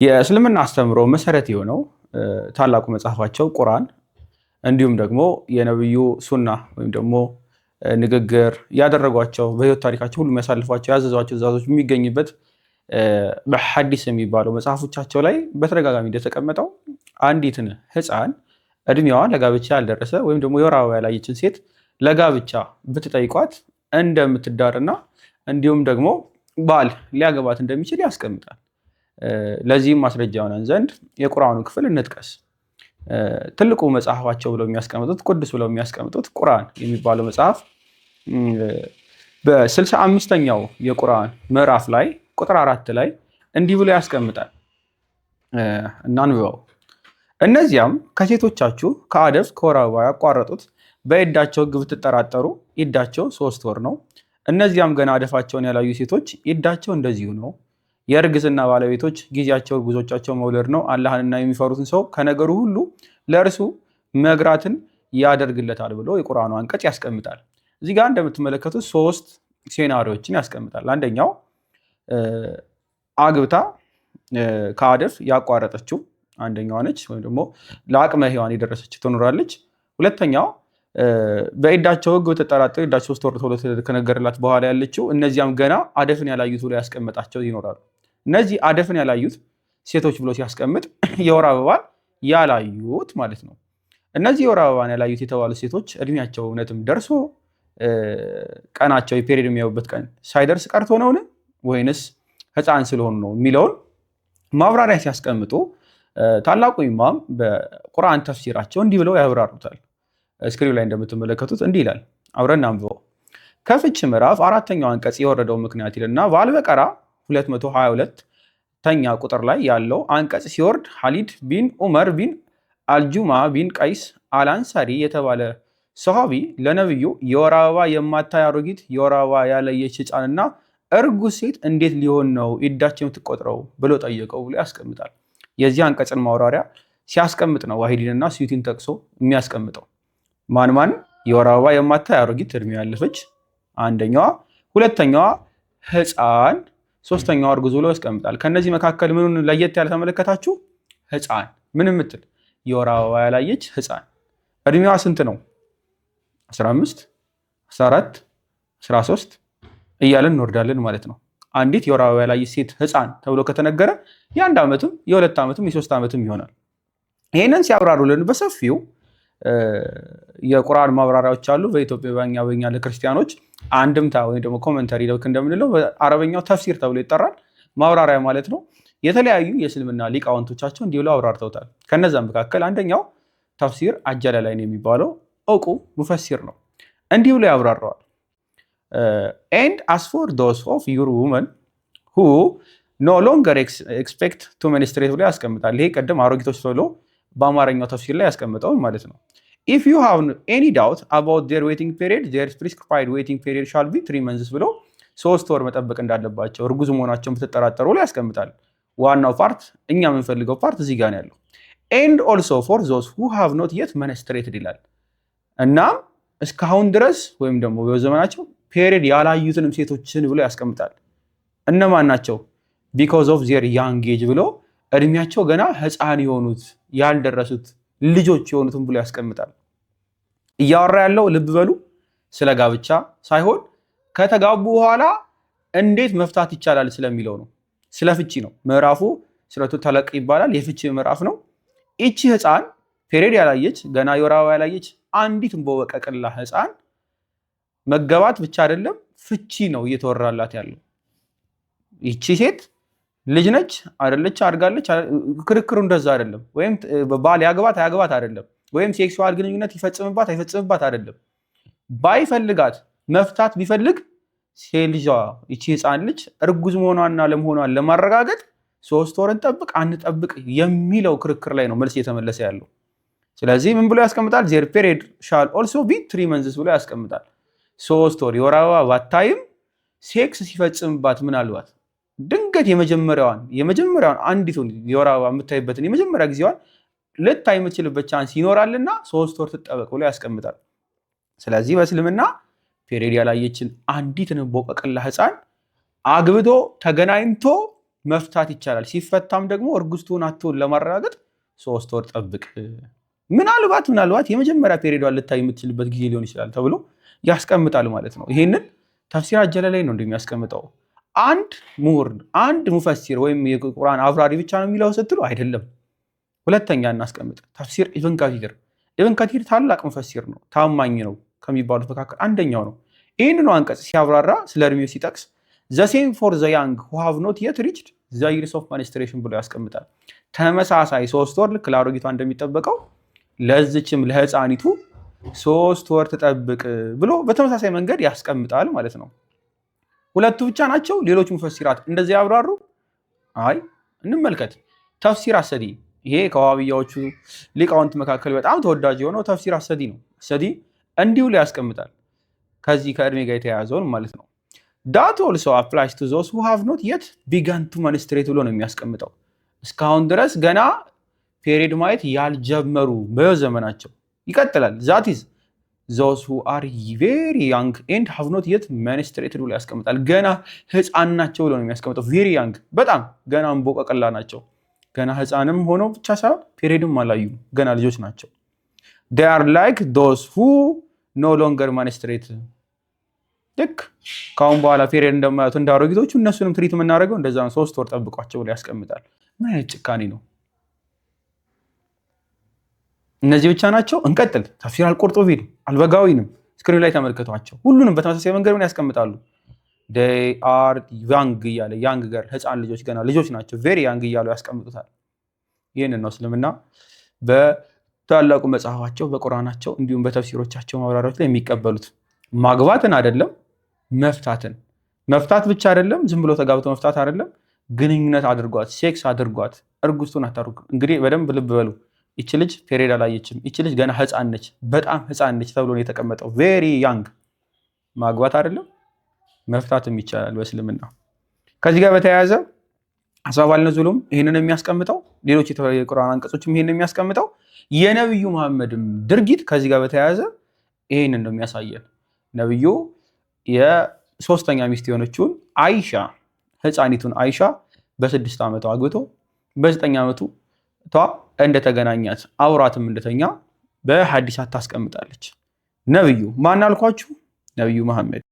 የእስልምና አስተምሮ መሰረት የሆነው ታላቁ መጽሐፋቸው ቁርአን እንዲሁም ደግሞ የነብዩ ሱና ወይም ደግሞ ንግግር ያደረጓቸው በህይወት ታሪካቸው ሁሉ የሚያሳልፏቸው ያዘዟቸው ትእዛዞች የሚገኝበት በሐዲስ የሚባለው መጽሐፎቻቸው ላይ በተደጋጋሚ እንደተቀመጠው አንዲትን ህፃን እድሜዋ ለጋብቻ ያልደረሰ ወይም ደግሞ የወር አበባ ያላየችን ሴት ለጋብቻ ብትጠይቋት እንደምትዳርና እንዲሁም ደግሞ ባል ሊያገባት እንደሚችል ያስቀምጣል። ለዚህም ማስረጃ ሆነን ዘንድ የቁርአኑ ክፍል እንጥቀስ። ትልቁ መጽሐፋቸው ብለው የሚያስቀምጡት ቅዱስ ብለው የሚያስቀምጡት ቁርአን የሚባለው መጽሐፍ በ65ኛው የቁርአን ምዕራፍ ላይ ቁጥር 4 ላይ እንዲህ ብሎ ያስቀምጣል። እናንብበው። እነዚያም ከሴቶቻችሁ ከአደፍ ከወር አበባ ያቋረጡት በዒዳቸው ሕግ ብትጠራጠሩ ዒዳቸው 3 ወር ነው። እነዚያም ገና አደፋቸውን ያላዩ ሴቶች ዒዳቸው እንደዚሁ ነው። የእርግዝና ባለቤቶች ጊዜያቸው እርጉዞቻቸው መውለድ ነው። አላህንና የሚፈሩትን ሰው ከነገሩ ሁሉ ለእርሱ መግራትን ያደርግለታል ብሎ የቁርአኑ አንቀጽ ያስቀምጣል። እዚህ ጋር እንደምትመለከቱት 3 ሴናሪዎችን ያስቀምጣል። አንደኛው አግብታ ከአደፍ ያቋረጠችው አንደኛዋ ነች፣ ወይም ደግሞ ለአቅመ ሔዋን የደረሰች ትኖራለች። ሁለተኛው በዒዳቸው ሕግ በተጠራጠሩ ዒዳቸው 3 ወር ተብሎ ከነገረላት በኋላ ያለችው፣ እነዚያም ገና አደፍን ያላዩት ብሎ ያስቀመጣቸው ይኖራሉ። እነዚህ አደፍን ያላዩት ሴቶች ብሎ ሲያስቀምጥ የወር አበባን ያላዩት ማለት ነው። እነዚህ የወር አበባን ያላዩት የተባሉት ሴቶች እድሜያቸው እውነትም ደርሶ ቀናቸው የፔሪድ የሚያዩበት ቀን ሳይደርስ ቀርቶ ነውን ወይንስ ህፃን ስለሆኑ ነው የሚለውን ማብራሪያ ሲያስቀምጡ ታላቁ ኢማም በቁርአን ተፍሲራቸው እንዲህ ብለው ያብራሩታል። ስክሪን ላይ እንደምትመለከቱት እንዲህ ይላል። አብረን አንብበው። ከፍች ምዕራፍ 4ኛው አንቀጽ የወረደው ምክንያት ይልና በአልበቀራ 222ኛ ቁጥር ላይ ያለው አንቀጽ ሲወርድ ሐሊድ ቢን ዑመር ቢን አልጁማ ቢን ቀይስ አልአንሳሪ የተባለ ሰሃቢ ለነብዩ የወር አበባ የማታይ አሮጊት የወር አበባ ያለየች ህፃንና እርጉዝ ሴት እንዴት ሊሆን ነው ዒዳቸው የምትቆጥረው ብሎ ጠየቀው ብሎ ያስቀምጣል። የዚህ አንቀጽን ማብራሪያ ሲያስቀምጥ ነው ዋሂድንና ስዩቲን ጠቅሶ የሚያስቀምጠው። ማን የወር አበባ የማታይ አሮጊት እድሜ ያለፈች አንደኛዋ፣ ሁለተኛዋ ህፃን፣ ሶስተኛዋ እርጉዝ ብሎ ያስቀምጣል። ከነዚህ መካከል ምኑን ለየት ያለ ተመለከታችሁ? ህፃን ምን ምትል የወር አበባ ያላየች ህፃን እድሜዋ ስንት ነው? 15፣ 14፣ 13 እያለን እንወርዳለን ማለት ነው። አንዲት የወር አበባ ያላየች ሴት ህፃን ተብሎ ከተነገረ የ1 ዓመትም የ2 ዓመትም የ3 ዓመትም ይሆናል። ይህንን ሲያብራሩልን በሰፊው የቁርአን ማብራሪያዎች አሉ። በኢትዮጵያ በእኛ ለክርስቲያኖች አንድምታ ወይም ደግሞ ኮመንተሪ ልክ እንደምንለው በአረበኛው ተፍሲር ተብሎ ይጠራል። ማብራሪያ ማለት ነው። የተለያዩ የእስልምና ሊቃውንቶቻቸው እንዲህ ብለው አብራርተውታል። ከነዛም መካከል አንደኛው ተፍሲር አጀላላይን የሚባለው እውቁ ሙፈሲር ነው። እንዲህ ብሎ ያብራራዋል። and as for those of your women who no longer expect to menstruate ብሎ ያስቀምጣል። ይሄ ቀደም አሮጊቶች ተብሎ በአማርኛው ተፍሲር ላይ ያስቀምጠው ማለት ነው። if you have any doubt about their waiting period their prescribed waiting period shall be 3 months ብሎ 3 ወር መጠበቅ እንዳለባቸው እርጉዝ መሆናቸውን ብትጠራጠሩ ላይ ያስቀምጣል። ዋናው ፓርት እኛ የምንፈልገው ፓርት እዚህ ጋር ነው ያለው። and also for those who have not yet menstruated ይላል። እና እስካሁን ድረስ ወይም ደግሞ በዘመናቸው ፔሪድ ያላዩትንም ሴቶችን ብሎ ያስቀምጣል። እነማን ናቸው? because of their young age ብሎ እድሜያቸው ገና ህፃን የሆኑት ያልደረሱት ልጆች የሆኑትን ብሎ ያስቀምጣል። እያወራ ያለው ልብ በሉ ስለ ጋብቻ ሳይሆን ከተጋቡ በኋላ እንዴት መፍታት ይቻላል ስለሚለው ነው። ስለ ፍቺ ነው። ምዕራፉ ሱረቱ ተለቅ ይባላል። የፍቺ ምዕራፍ ነው። እቺ ህፃን ፔሪድ ያላየች ገና የወር አበባ ያላየች አንዲት በወቀቅላ ህፃን መገባት ብቻ አይደለም ፍቺ ነው እየተወራላት ያለው። ይቺ ሴት ልጅ ነች አይደለች አድጋለች፣ ክርክሩ እንደዛ አይደለም። ወይም ባል ያገባት አያገባት አይደለም። ወይም ሴክሱዋል ግንኙነት ይፈጽምባት አይፈጽምባት አይደለም። ባይፈልጋት መፍታት ቢፈልግ ሴት ልጇ ይቺ ህፃን ልጅ እርጉዝ መሆኗንና ለመሆኗን ለማረጋገጥ 3 ወር እንጠብቅ አንጠብቅ የሚለው ክርክር ላይ ነው መልስ እየተመለሰ ያለው። ስለዚህ ምን ብሎ ያስቀምጣል? their period shall also be 3 months ብሎ ያስቀምጣል። 3 ወር የወር አበባ ባታይም ሴክስ ሲፈጽምባት ምናልባት ድንገት የመጀመሪያዋን አንዲቱን የወር አበባ የምታይበትን የመጀመሪያ ጊዜዋን ልታይ የምትችልበት ቻንስ ይኖራልና 3 ወር ትጠበቅ ብሎ ያስቀምጣል። ስለዚህ በእስልምና ፔሪድ ያላየችን አንዲትን ቦቀቅላ ህፃን አግብቶ ተገናኝቶ መፍታት ይቻላል። ሲፈታም ደግሞ እርጉዝቱን አትሆን ለማረጋገጥ 3 ወር ጠብቅ፣ ምናልባት የመጀመሪያ ፔሪዷን ልታይ የምትችልበት ጊዜ ሊሆን ይችላል ተብሎ ያስቀምጣል ማለት ነው። ይሄንን ተፍሲር አጀለላይ ነው እንደሚያስቀምጠው። አንድ ምሁር አንድ ሙፈሲር ወይም የቁርአን አብራሪ ብቻ ነው የሚለው ስትሉ አይደለም። ሁለተኛ እናስቀምጥ ተፍሲር ኢብን ከቲር። ኢብን ከቲር ታላቅ ሙፈሲር ነው፣ ታማኝ ነው ከሚባሉት መካከል አንደኛው ነው። ይህንኑ አንቀጽ ሲያብራራ ስለ እድሜው ሲጠቅስ the same for the young who have not yet reached the years of menstruation ብሎ ያስቀምጣል። ተመሳሳይ 3 ወር ልክ ለአሮጊቷ እንደሚጠበቀው ለዚችም ለህፃኒቱ 3 ወር ተጠብቅ ብሎ በተመሳሳይ መንገድ ያስቀምጣል ማለት ነው። ሁለቱ ብቻ ናቸው ሌሎች ሙፈሲራት እንደዚህ ያብራሩ? አይ እንመልከት። ተፍሲር አሰዲ፣ ይሄ ከዋህብያዎቹ ሊቃውንት መካከል በጣም ተወዳጅ የሆነው ተፍሲር አሰዲ ነው። አሰዲ እንዲሁ ላይ ያስቀምጣል ከዚህ ከእድሜ ጋር የተያያዘውን ማለት ነው። that also applies to those who have not yet begun to menstruate ብሎ ነው የሚያስቀምጠው። እስካሁን ድረስ ገና ፔሪድ ማየት ያልጀመሩ በዘመናቸው ይቀጥላል። that is those who are very young and have not yet menstruated ብሎ ያስቀምጣል። ገና ህፃን ናቸው ብሎ ነው የሚያስቀምጠው። very young በጣም ገና እንቦቀቀላ ናቸው። ገና ህፃንም ሆነው ብቻ ሳይሆን ፔሪድም አላዩም፣ ገና ልጆች ናቸው። they are like those who no longer menstruate ልክ ካሁን በኋላ ፔሪድ እንደማያዩት እንዳሮጊቶቹ እነሱንም ትሪት የምናደርገው እንደዛ ነው። 3 ወር ጠብቋቸው ብሎ ያስቀምጣል። ምን አይነት ጭካኔ ነው! እነዚህ ብቻ ናቸው? እንቀጥል። ተፍሲር አልቁርጡቢ አልበጋዊንም ስክሪን ላይ ተመልከቷቸው። ሁሉንም በተመሳሳይ መንገድ ምን ያስቀምጣሉ? they are young እያለ young girl ህፃን ልጆች ገና ልጆች ናቸው very young እያሉ ያስቀምጡታል። ይህንን ነው እስልምና በታላቁ መጽሐፋቸው በቁርአናቸው እንዲሁም በተፍሲሮቻቸው ማብራሪያዎች ላይ የሚቀበሉት። ማግባትን አይደለም መፍታትን። መፍታት ብቻ አይደለም ዝም ብሎ ተጋብቶ መፍታት አይደለም፣ ግንኙነት አድርጓት፣ ሴክስ አድርጓት፣ እርጉዝቱን አታርጉ። እንግዲህ በደንብ ልብ በሉ። ይቺ ልጅ ፔሪድ አላየችም፣ ይቺ ልጅ ገና ህፃን ነች፣ በጣም ህፃን ነች ተብሎ ነው የተቀመጠው። ቬሪ ያንግ። ማግባት አይደለም መፍታትም ይቻላል በእስልምና። ከዚህ ጋር በተያያዘ አስባብ አልነዙሉም ይህንን የሚያስቀምጠው፣ ሌሎች የቁርአን አንቀጾችም ይህንን የሚያስቀምጠው፣ የነብዩ መሐመድም ድርጊት ከዚህ ጋር በተያያዘ ይህንን ነው የሚያሳየን። ነብዩ የሶስተኛ ሚስት የሆነችውን አይሻ ህፃኒቱን አይሻ በ6 ዓመቷ አግብቶ በ9 ዓመቱ እንደተገናኛት አውራትም እንደተኛ በሐዲሳት ታስቀምጣለች። ነብዩ ማን አልኳችሁ? ነብዩ መሐመድ